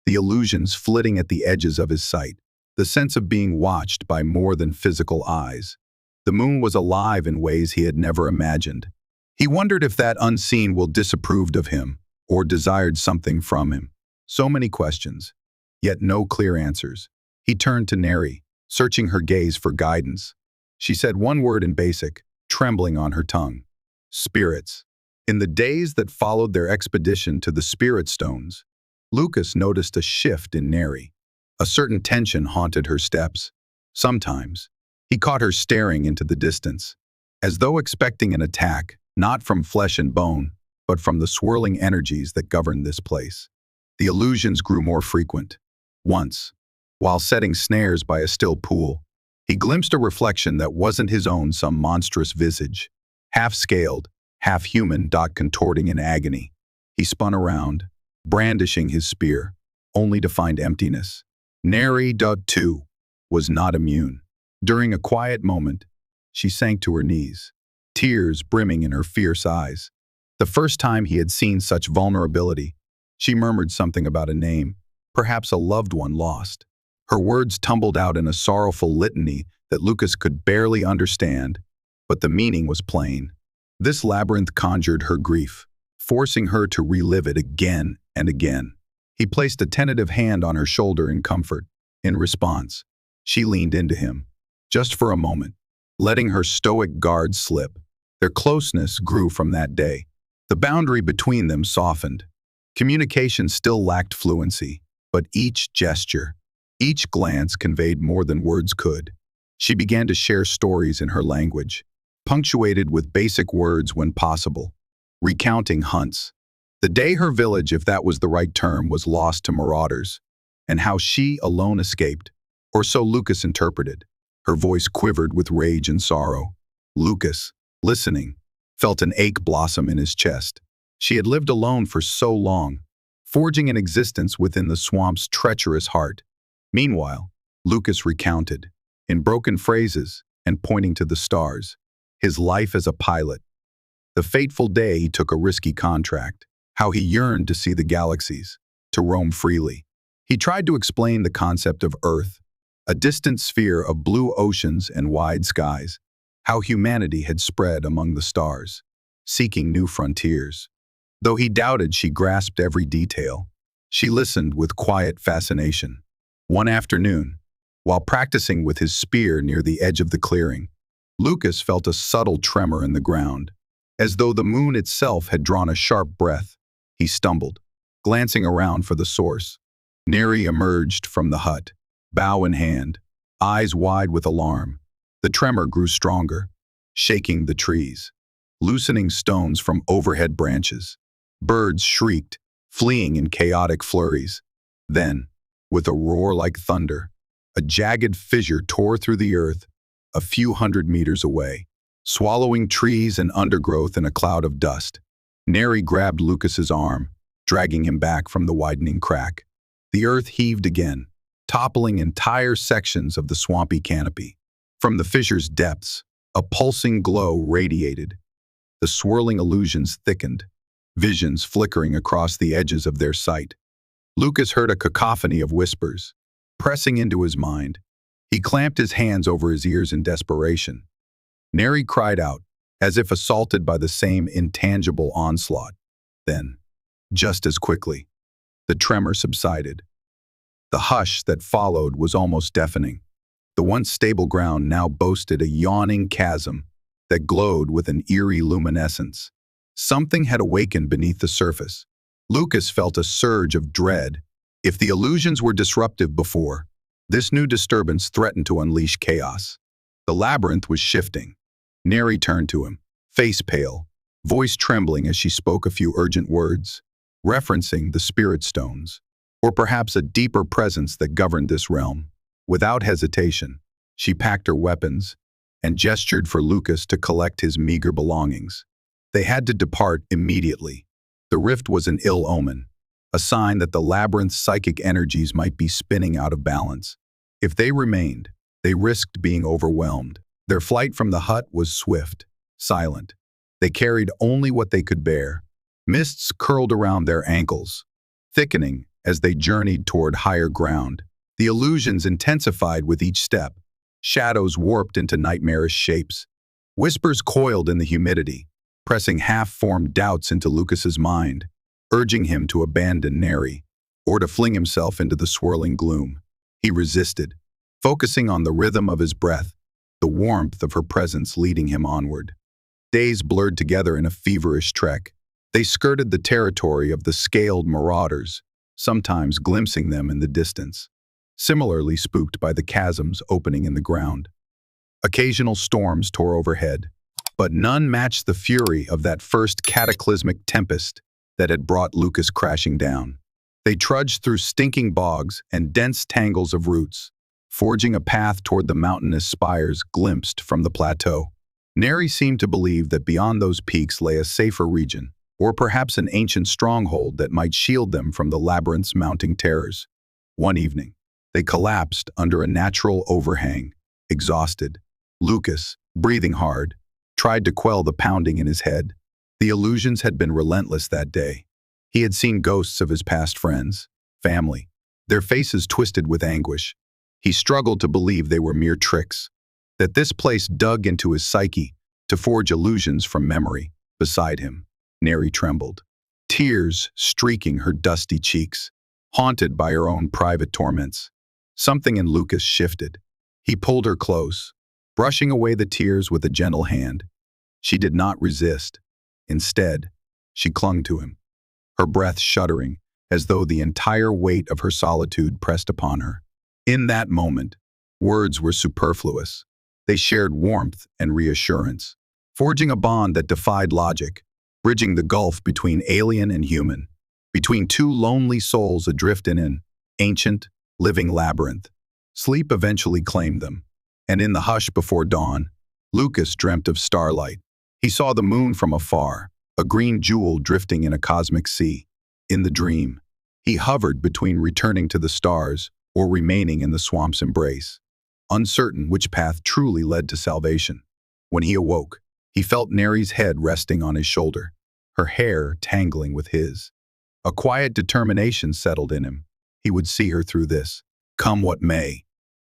the illusions flitting at the edges of his sight, the sense of being watched by more than physical eyes. The moon was alive in ways he had never imagined. He wondered if that unseen will disapproved of him or desired something from him. So many questions, yet no clear answers. He turned to Neri, searching her gaze for guidance. She said one word in basic, trembling on her tongue. Spirits. In the days that followed their expedition to the Spirit Stones, Lucas noticed a shift in Neri. A certain tension haunted her steps. Sometimes, he caught her staring into the distance, as though expecting an attack, not from flesh and bone, but from the swirling energies that governed this place. The illusions grew more frequent. Once, while setting snares by a still pool, he glimpsed a reflection that wasn't his own, some monstrous visage, half-scaled, half-human, contorting in agony. He spun around, brandishing his spear, only to find emptiness. Neri, too, was not immune. During a quiet moment, she sank to her knees, tears brimming in her fierce eyes. The first time he had seen such vulnerability, she murmured something about a name, perhaps a loved one lost. Her words tumbled out in a sorrowful litany that Lucas could barely understand, but the meaning was plain. This labyrinth conjured her grief, forcing her to relive it again and again. He placed a tentative hand on her shoulder in comfort. In response, she leaned into him, just for a moment, letting her stoic guard slip. Their closeness grew from that day. The boundary between them softened. Communication still lacked fluency, but each gesture, each glance conveyed more than words could. She began to share stories in her language, punctuated with basic words when possible, recounting hunts. The day her village, if that was the right term, was lost to marauders, and how she alone escaped, or so Lucas interpreted. Her voice quivered with rage and sorrow. Lucas, listening, felt an ache blossom in his chest. She had lived alone for so long, forging an existence within the swamp's treacherous heart. Meanwhile, Lucas recounted, in broken phrases and pointing to the stars, his life as a pilot. The fateful day he took a risky contract, how he yearned to see the galaxies, to roam freely. He tried to explain the concept of Earth, a distant sphere of blue oceans and wide skies, how humanity had spread among the stars, seeking new frontiers. Though he doubted she grasped every detail, she listened with quiet fascination. One afternoon, while practicing with his spear near the edge of the clearing, Lucas felt a subtle tremor in the ground, as though the moon itself had drawn a sharp breath. He stumbled, glancing around for the source. Neri emerged from the hut, bow in hand, eyes wide with alarm. The tremor grew stronger, shaking the trees, loosening stones from overhead branches. Birds shrieked, fleeing in chaotic flurries. Then, with a roar like thunder, a jagged fissure tore through the earth a few hundred meters away, swallowing trees and undergrowth in a cloud of dust. Neri grabbed Lucas's arm, dragging him back from the widening crack. The earth heaved again, toppling entire sections of the swampy canopy. From the fissure's depths, a pulsing glow radiated. The swirling illusions thickened, visions flickering across the edges of their sight. Lucas heard a cacophony of whispers, pressing into his mind. He clamped his hands over his ears in desperation. Neri cried out, as if assaulted by the same intangible onslaught. Then, just as quickly, the tremor subsided. The hush that followed was almost deafening. The once stable ground now boasted a yawning chasm that glowed with an eerie luminescence. Something had awakened beneath the surface. Lucas felt a surge of dread. If the illusions were disruptive before, this new disturbance threatened to unleash chaos. The labyrinth was shifting. Neri turned to him, face pale, voice trembling as she spoke a few urgent words, referencing the spirit stones, or perhaps a deeper presence that governed this realm. Without hesitation, she packed her weapons and gestured for Lucas to collect his meager belongings. They had to depart immediately. The rift was an ill omen, a sign that the labyrinth's psychic energies might be spinning out of balance. If they remained, they risked being overwhelmed. Their flight from the hut was swift, silent. They carried only what they could bear. Mists curled around their ankles, thickening as they journeyed toward higher ground. The illusions intensified with each step. Shadows warped into nightmarish shapes. Whispers coiled in the humidity, pressing half-formed doubts into Lucas's mind, urging him to abandon Neri or to fling himself into the swirling gloom. He resisted, focusing on the rhythm of his breath, the warmth of her presence leading him onward. Days blurred together in a feverish trek. They skirted the territory of the scaled marauders, sometimes glimpsing them in the distance, similarly spooked by the chasms opening in the ground. Occasional storms tore overhead, but none matched the fury of that first cataclysmic tempest that had brought Lucas crashing down. They trudged through stinking bogs and dense tangles of roots, forging a path toward the mountainous spires glimpsed from the plateau. Neri seemed to believe that beyond those peaks lay a safer region, or perhaps an ancient stronghold that might shield them from the labyrinth's mounting terrors. One evening, they collapsed under a natural overhang, exhausted. Lucas, breathing hard, tried to quell the pounding in his head. The illusions had been relentless that day. He had seen ghosts of his past friends, family, their faces twisted with anguish. He struggled to believe they were mere tricks, that this place dug into his psyche to forge illusions from memory. Beside him, Neri trembled, tears streaking her dusty cheeks, haunted by her own private torments. Something in Lucas shifted. He pulled her close, brushing away the tears with a gentle hand. She did not resist. Instead, she clung to him, her breath shuddering as though the entire weight of her solitude pressed upon her. In that moment, words were superfluous. They shared warmth and reassurance, forging a bond that defied logic, bridging the gulf between alien and human, between two lonely souls adrift in an ancient, living labyrinth. Sleep eventually claimed them, and in the hush before dawn, Lucas dreamt of starlight. He saw the moon from afar, a green jewel drifting in a cosmic sea. In the dream, he hovered between returning to the stars or remaining in the swamp's embrace, uncertain which path truly led to salvation. When he awoke, he felt Neri's head resting on his shoulder, her hair tangling with his. A quiet determination settled in him. He would see her through this, come what may.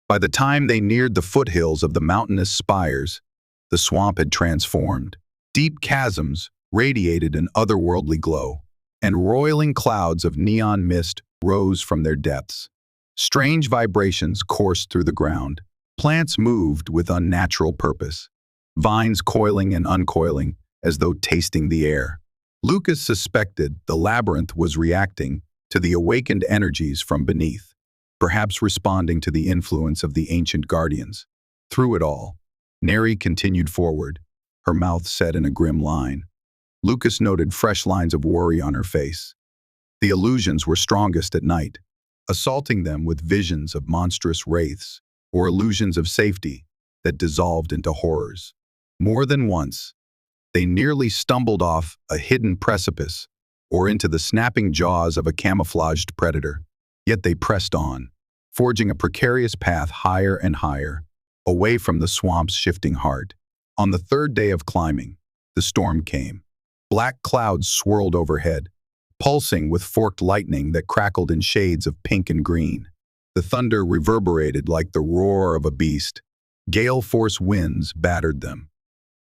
By the time they neared the foothills of the mountainous spires, the swamp had transformed. Deep chasms radiated an otherworldly glow, and roiling clouds of neon mist rose from their depths. Strange vibrations coursed through the ground. Plants moved with unnatural purpose, vines coiling and uncoiling as though tasting the air. Lucas suspected the labyrinth was reacting to the awakened energies from beneath, perhaps responding to the influence of the ancient guardians. Through it all, Neri continued forward, her mouth set in a grim line. Lucas noted fresh lines of worry on her face. The illusions were strongest at night, assaulting them with visions of monstrous wraiths or illusions of safety that dissolved into horrors. More than once, they nearly stumbled off a hidden precipice or into the snapping jaws of a camouflaged predator. Yet they pressed on, forging a precarious path higher and higher, away from the swamp's shifting heart. On the third day of climbing, the storm came. Black clouds swirled overhead, pulsing with forked lightning that crackled in shades of pink and green. The thunder reverberated like the roar of a beast. Gale-force winds battered them,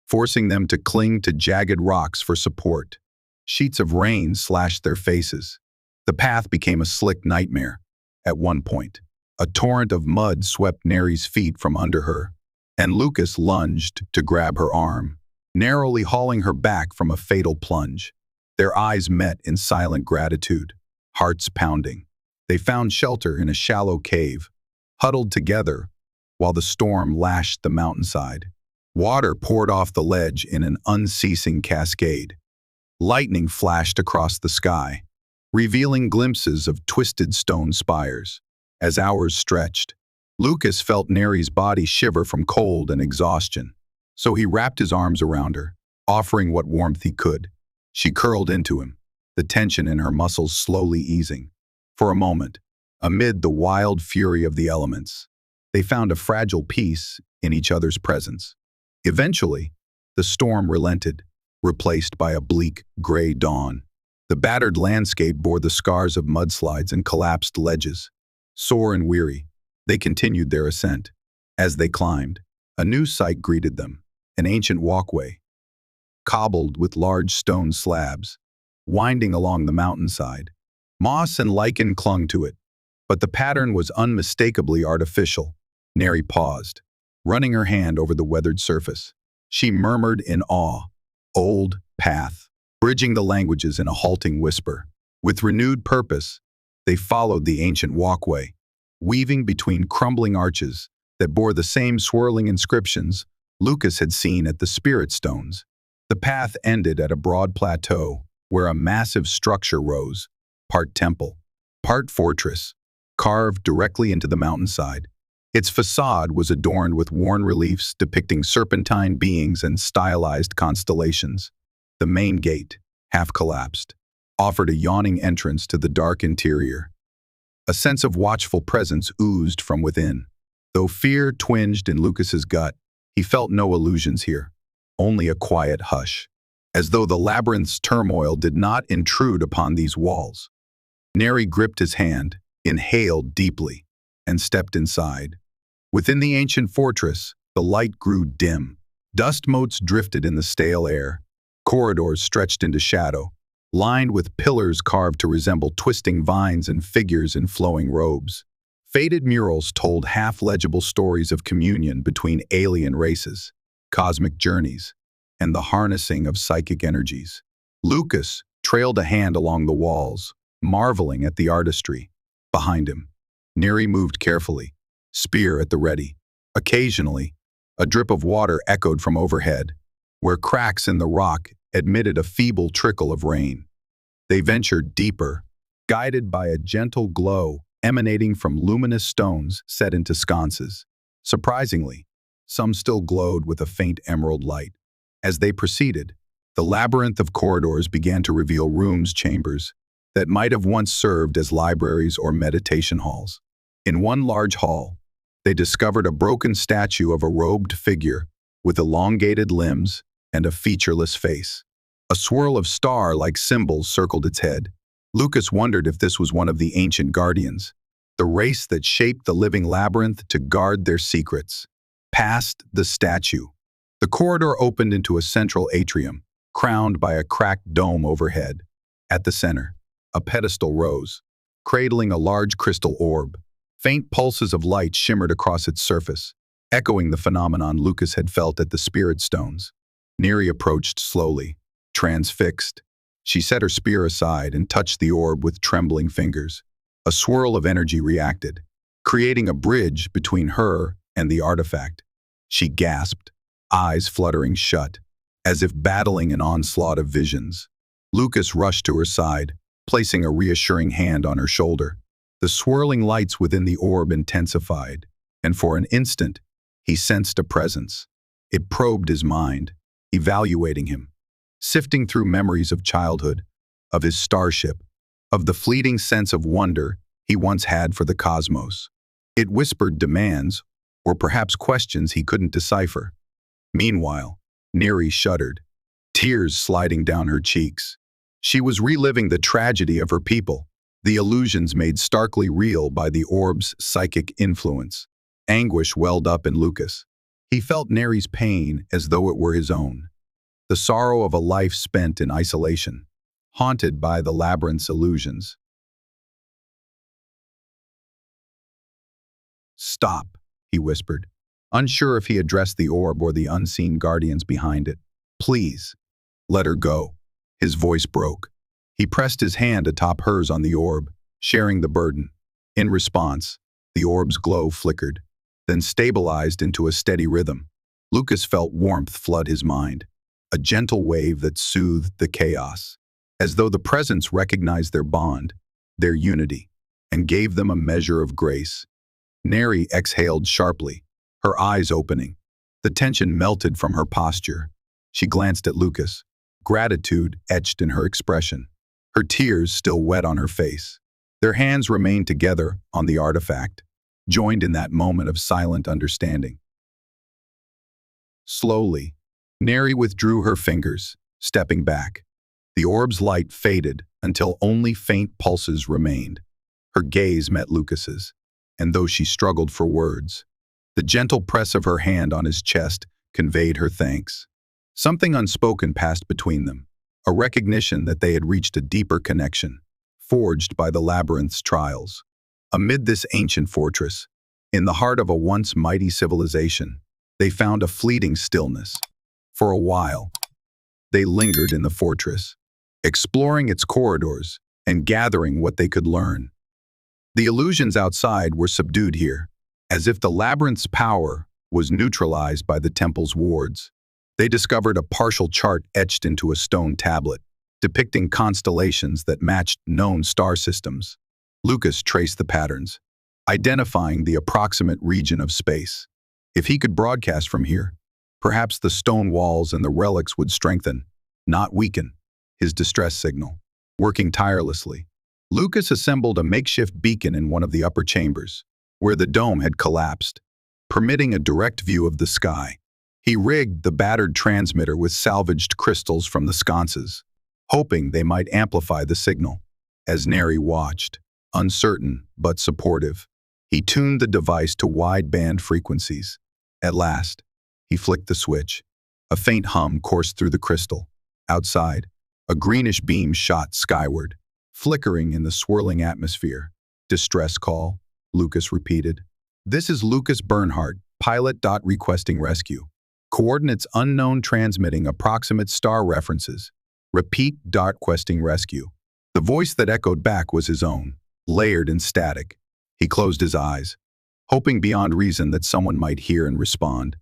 forcing them to cling to jagged rocks for support. Sheets of rain slashed their faces. The path became a slick nightmare. At one point, a torrent of mud swept Neri's feet from under her, and Lucas lunged to grab her arm, narrowly hauling her back from a fatal plunge. Their eyes met in silent gratitude, hearts pounding. They found shelter in a shallow cave, huddled together while the storm lashed the mountainside. Water poured off the ledge in an unceasing cascade. Lightning flashed across the sky, revealing glimpses of twisted stone spires. As hours stretched, Lucas felt Neri's body shiver from cold and exhaustion, so he wrapped his arms around her, offering what warmth he could. She curled into him, the tension in her muscles slowly easing. For a moment, amid the wild fury of the elements, they found a fragile peace in each other's presence. Eventually, the storm relented, replaced by a bleak, gray dawn. The battered landscape bore the scars of mudslides and collapsed ledges. Sore and weary, they continued their ascent. As they climbed, a new sight greeted them, an ancient walkway, cobbled with large stone slabs, winding along the mountainside. Moss and lichen clung to it, but the pattern was unmistakably artificial. Neri paused, running her hand over the weathered surface. She murmured in awe, "Old path," bridging the languages in a halting whisper. With renewed purpose, they followed the ancient walkway, weaving between crumbling arches that bore the same swirling inscriptions Lucas had seen at the Spirit Stones. The path ended at a broad plateau where a massive structure rose, part temple, part fortress, carved directly into the mountainside. Its facade was adorned with worn reliefs depicting serpentine beings and stylized constellations. The main gate, half collapsed, offered a yawning entrance to the dark interior. A sense of watchful presence oozed from within. Though fear twinged in Lucas's gut, he felt no illusions here, only a quiet hush, as though the labyrinth's turmoil did not intrude upon these walls. Neri gripped his hand, inhaled deeply, and stepped inside. Within the ancient fortress, the light grew dim. Dust motes drifted in the stale air. Corridors stretched into shadow, lined with pillars carved to resemble twisting vines and figures in flowing robes. Faded murals told half-legible stories of communion between alien races, cosmic journeys, and the harnessing of psychic energies. Lucas trailed a hand along the walls, marveling at the artistry. Behind him, Neri moved carefully, spear at the ready. Occasionally, a drip of water echoed from overhead, where cracks in the rock admitted a feeble trickle of rain. They ventured deeper, guided by a gentle glow emanating from luminous stones set into sconces. Surprisingly, some still glowed with a faint emerald light. As they proceeded, the labyrinth of corridors began to reveal rooms, chambers, that might have once served as libraries or meditation halls. In one large hall, they discovered a broken statue of a robed figure with elongated limbs and a featureless face. A swirl of star-like symbols circled its head. Lucas wondered if this was one of the ancient guardians, the race that shaped the living labyrinth to guard their secrets. Past the statue, the corridor opened into a central atrium, crowned by a cracked dome overhead. At the center, a pedestal rose, cradling a large crystal orb. Faint pulses of light shimmered across its surface, echoing the phenomenon Lucas had felt at the Spirit Stones. Neri approached slowly, transfixed. She set her spear aside and touched the orb with trembling fingers. A swirl of energy reacted, creating a bridge between her and the artifact. She gasped, eyes fluttering shut, as if battling an onslaught of visions. Lucas rushed to her side, placing a reassuring hand on her shoulder. The swirling lights within the orb intensified, and for an instant, he sensed a presence. It probed his mind, evaluating him, sifting through memories of childhood, of his starship, of the fleeting sense of wonder he once had for the cosmos. It whispered demands, or perhaps questions he couldn't decipher. Meanwhile, Neri shuddered, tears sliding down her cheeks. She was reliving the tragedy of her people, the illusions made starkly real by the orb's psychic influence. Anguish welled up in Lucas. He felt Neri's pain as though it were his own, the sorrow of a life spent in isolation, haunted by the labyrinth's illusions. "Stop," he whispered, unsure if he addressed the orb or the unseen guardians behind it. "Please, let her go." His voice broke. He pressed his hand atop hers on the orb, sharing the burden. In response, the orb's glow flickered, then stabilized into a steady rhythm. Lucas felt warmth flood his mind, a gentle wave that soothed the chaos, as though the presence recognized their bond, their unity, and gave them a measure of grace. Neri exhaled sharply, her eyes opening. The tension melted from her posture. She glanced at Lucas, gratitude etched in her expression. her tears still wet on her face. Their hands remained together on the artifact, joined in that moment of silent understanding. Slowly, Neri withdrew her fingers, stepping back. The orb's light faded until only faint pulses remained. Her gaze met Lucas's, and though she struggled for words, the gentle press of her hand on his chest conveyed her thanks. Something unspoken passed between them, a recognition that they had reached a deeper connection, forged by the labyrinth's trials. Amid this ancient fortress, in the heart of a once mighty civilization, they found a fleeting stillness. For a while, they lingered in the fortress, exploring its corridors and gathering what they could learn. The illusions outside were subdued here, as if the labyrinth's power was neutralized by the temple's wards. They discovered a partial chart etched into a stone tablet, depicting constellations that matched known star systems. Lucas traced the patterns, identifying the approximate region of space. If he could broadcast from here, perhaps the stone walls and the relics would strengthen, not weaken, his distress signal. Working tirelessly, Lucas assembled a makeshift beacon in one of the upper chambers, where the dome had collapsed, permitting a direct view of the sky. He rigged the battered transmitter with salvaged crystals from the sconces, hoping they might amplify the signal. As Neri watched, uncertain but supportive, he tuned the device to wide-band frequencies. At last, he flicked the switch. A faint hum coursed through the crystal. Outside, a greenish beam shot skyward, flickering in the swirling atmosphere. "Distress call," Lucas repeated. "This is Lucas Bernhardt, pilot. Requesting rescue. Coordinates unknown, transmitting approximate star references. Repeat. Requesting rescue." The voice that echoed back was his own, layered and static. He closed his eyes, hoping beyond reason that someone might hear and respond.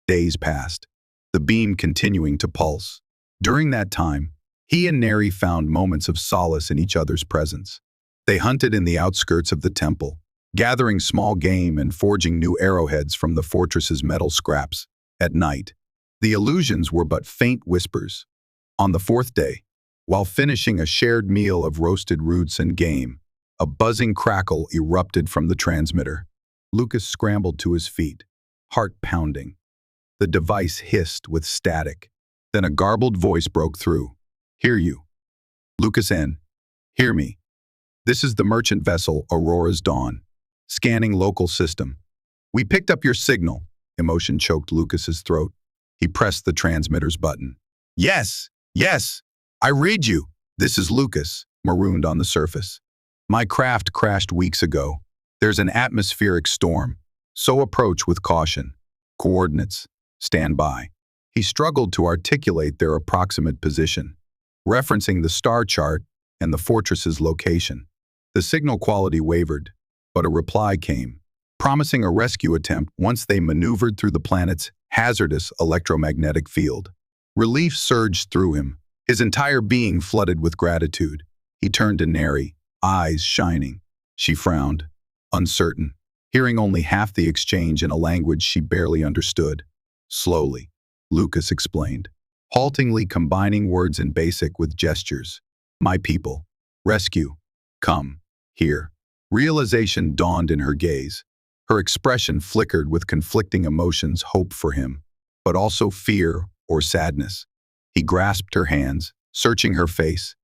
Days passed, the beam continuing to pulse. During that time, he and Neri found moments of solace in each other's presence. They hunted in the outskirts of the temple, gathering small game and forging new arrowheads from the fortress's metal scraps. At night, the illusions were but faint whispers. On the fourth day, while finishing a shared meal of roasted roots and game, a buzzing crackle erupted from the transmitter. Lucas scrambled to his feet, heart pounding. The device hissed with static. Then a garbled voice broke through. "Hear you. Lucas N. Hear me. This is the merchant vessel Aurora's Dawn. Scanning local system. We picked up your signal." Emotion choked Lucas's throat. He pressed the transmitter's button. Yes, I read you. This is Lucas, marooned on the surface. My craft crashed weeks ago. There's an atmospheric storm, so approach with caution. Coordinates. Stand by. He struggled to articulate their approximate position, referencing the star chart and the fortress's location. The signal quality wavered, but a reply came, promising a rescue attempt once they maneuvered through the planet's hazardous electromagnetic field. Relief surged through him, his entire being flooded with gratitude. He turned to Neri, eyes shining. She frowned, uncertain, hearing only half the exchange in a language she barely understood. Slowly, Lucas explained, haltingly combining words in basic with gestures. My people. Rescue. Come. Here. Realization dawned in her gaze. Her expression flickered with conflicting emotions, hope for him, but also fear or sadness. He grasped her hands, searching her face.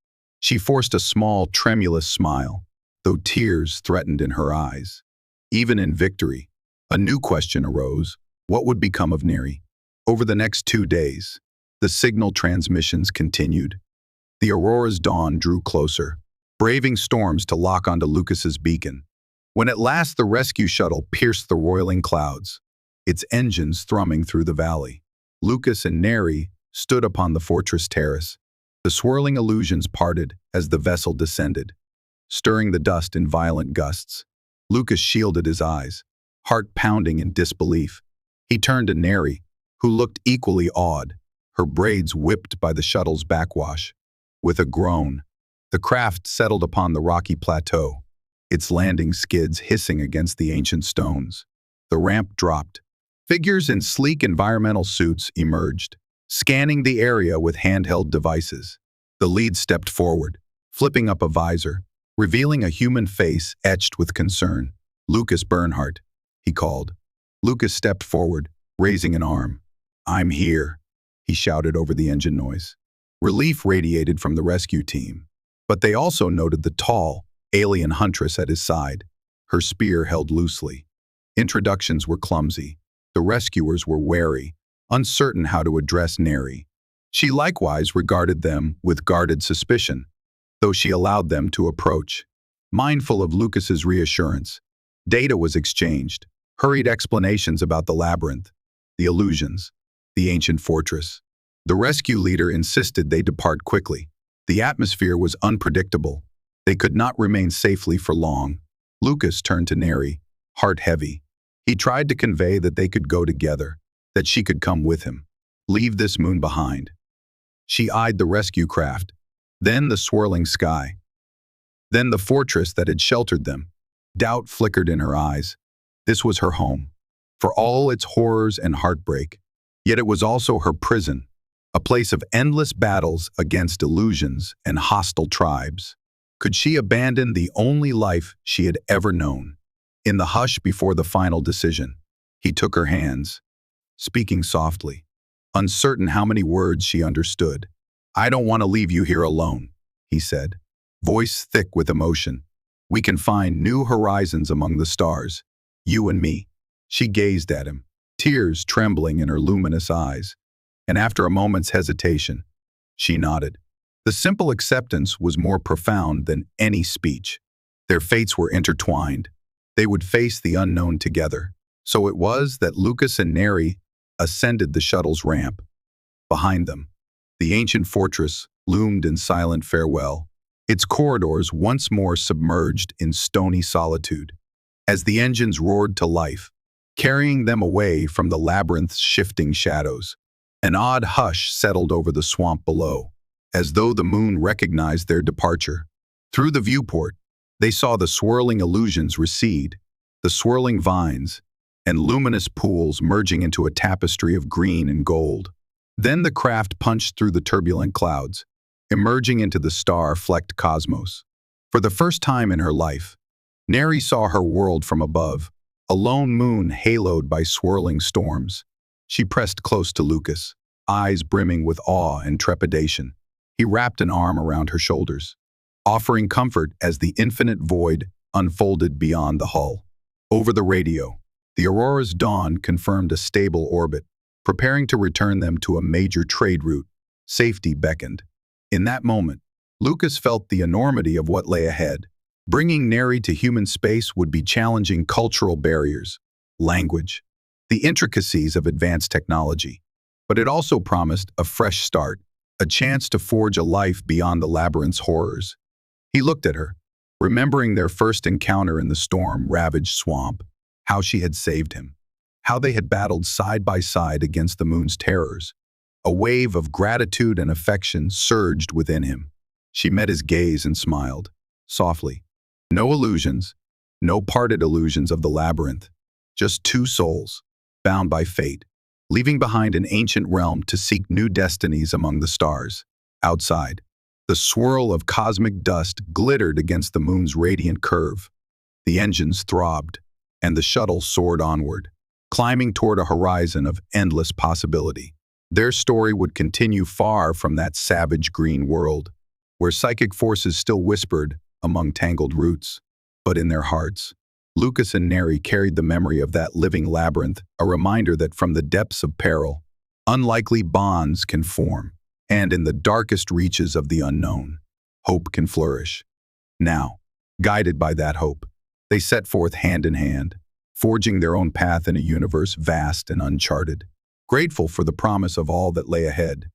She forced a small, tremulous smile, though tears threatened in her eyes. Even in victory, a new question arose. What would become of Neri? Over the next 2 days, the signal transmissions continued. The Aurora's Dawn drew closer, braving storms to lock onto Lucas's beacon. When at last the rescue shuttle pierced the roiling clouds, its engines thrumming through the valley, Lucas and Neri stood upon the fortress terrace. The swirling illusions parted as the vessel descended, stirring the dust in violent gusts. Lucas shielded his eyes, heart pounding in disbelief. He turned to Neri, who looked equally awed, her braids whipped by the shuttle's backwash. With a groan, the craft settled upon the rocky plateau, its landing skids hissing against the ancient stones. The ramp dropped. Figures in sleek environmental suits emerged, scanning the area with handheld devices. The lead stepped forward, flipping up a visor, revealing a human face etched with concern. "Lucas Bernhardt," he called. Lucas stepped forward, raising an arm. "I'm here," he shouted over the engine noise. Relief radiated from the rescue team, but they also noted the tall, alien huntress at his side, her spear held loosely. Introductions were clumsy. The rescuers were wary, uncertain how to address Neri. She likewise regarded them with guarded suspicion, though she allowed them to approach. Mindful of Lucas's reassurance, data was exchanged, hurried explanations about the labyrinth, the illusions, the ancient fortress. The rescue leader insisted they depart quickly. The atmosphere was unpredictable. They could not remain safely for long. Lucas turned to Neri, heart heavy. He tried to convey that they could go together, that she could come with him. Leave this moon behind. She eyed the rescue craft, then the swirling sky, then the fortress that had sheltered them. Doubt flickered in her eyes. This was her home, for all its horrors and heartbreak. Yet it was also her prison, a place of endless battles against illusions and hostile tribes. Could she abandon the only life she had ever known? In the hush before the final decision, he took her hands, speaking softly, uncertain how many words she understood. "I don't want to leave you here alone," he said, voice thick with emotion. "We can find new horizons among the stars, you and me." She gazed at him, tears trembling in her luminous eyes, and after a moment's hesitation, she nodded. The simple acceptance was more profound than any speech. Their fates were intertwined. They would face the unknown together. So it was that Lucas and Neri ascended the shuttle's ramp. Behind them, the ancient fortress loomed in silent farewell, its corridors once more submerged in stony solitude. As the engines roared to life, carrying them away from the labyrinth's shifting shadows, an odd hush settled over the swamp below, as though the moon recognized their departure. Through the viewport, they saw the swirling illusions recede, the swirling vines, and luminous pools merging into a tapestry of green and gold. Then the craft punched through the turbulent clouds, emerging into the star-flecked cosmos. For the first time in her life, Neri saw her world from above, a lone moon haloed by swirling storms. She pressed close to Lucas, eyes brimming with awe and trepidation. He wrapped an arm around her shoulders, offering comfort as the infinite void unfolded beyond the hull. Over the radio, the Aurora's dawn confirmed a stable orbit, preparing to return them to a major trade route. Safety beckoned. In that moment, Lucas felt the enormity of what lay ahead. Bringing Neri to human space would be challenging cultural barriers, language, the intricacies of advanced technology. But it also promised a fresh start, a chance to forge a life beyond the labyrinth's horrors. He looked at her, remembering their first encounter in the storm-ravaged swamp, how she had saved him, how they had battled side by side against the moon's terrors. A wave of gratitude and affection surged within him. She met his gaze and smiled, softly. No illusions, no parted illusions of the labyrinth, just two souls, bound by fate, leaving behind an ancient realm to seek new destinies among the stars. Outside, the swirl of cosmic dust glittered against the moon's radiant curve. The engines throbbed, and the shuttle soared onward, climbing toward a horizon of endless possibility. Their story would continue far from that savage green world, where psychic forces still whispered among tangled roots. But in their hearts, Lucas and Neri carried the memory of that living labyrinth, a reminder that from the depths of peril, unlikely bonds can form, and in the darkest reaches of the unknown, hope can flourish. Now, guided by that hope, they set forth hand in hand, forging their own path in a universe vast and uncharted. Grateful for the promise of all that lay ahead,